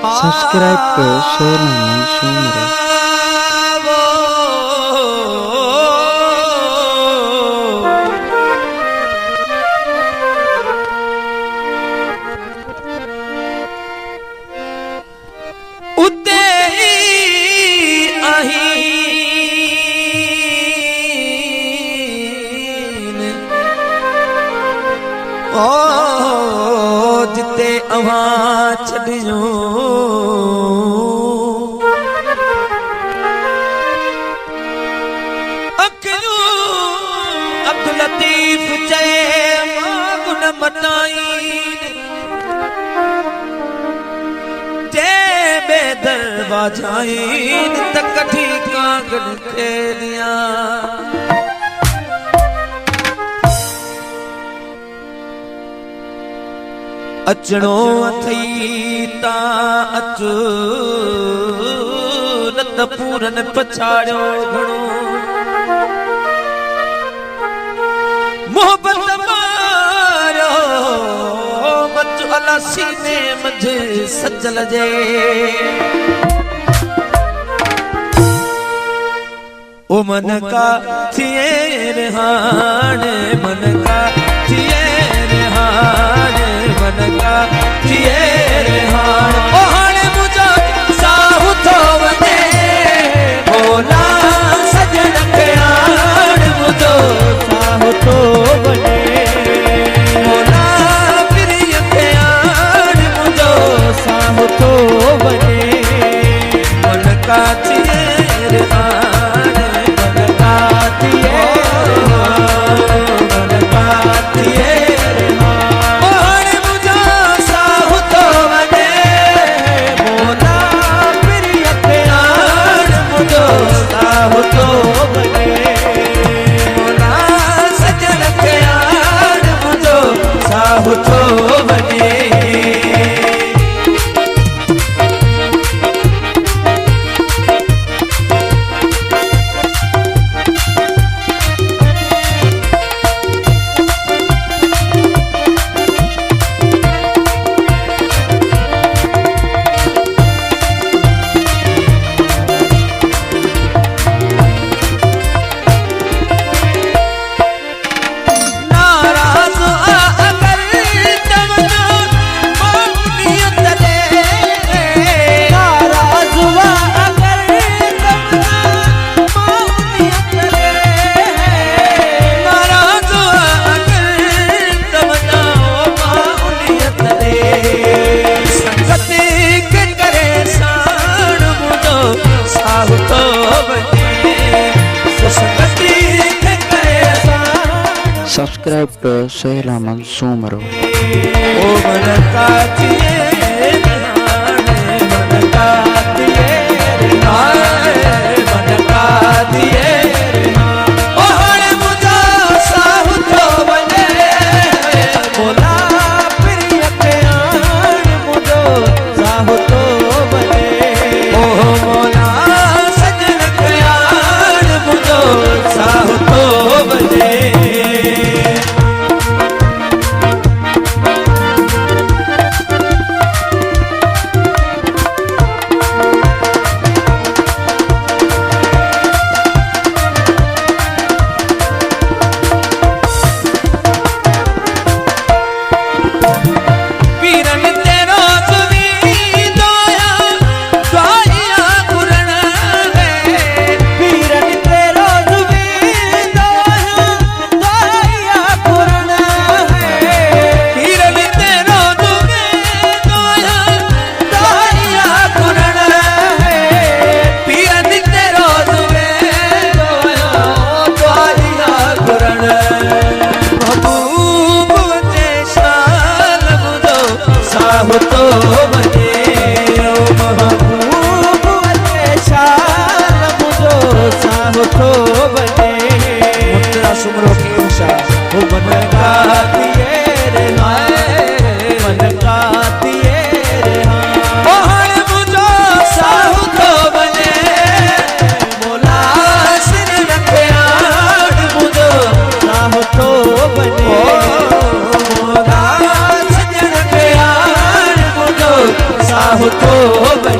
subscribe कर share नहीं सुन जिते अवां छॾियो अखियूं अब्दुल लतीफ़ चए मां गुन मटाईन जे बेदर वाजाइन त कढी कागड़ खे ॾियां अचणो अथई ता अच न त पूरन पछाड़ियो घणो मोहब्बत मारियो मच अला सीने मंझ सजल जे ओ मन का थिए रिहान मन का थिए रिहान मन का थिए रिहान ओ हाणे मुझा साहु थो वञे भोला सजण खे हाण मुझो साहु थो वञे भोला प्रिय खे हाण मुझो साहु थो वञे मन का थिए रिहान मन का थिए मन का थिए सब्सक्राइब कर शेयर नहीं सुन ओ मन का थिए मन का थिए मन का थिए ओ हाणे मुझा साहु थो वञे भोला प्रिय खे हाण मुझो साहु थो वञे ओ भोला सजण खे हाण मुझो साहु थो वञे पीरन तेरो सुनी दो साहुतो वने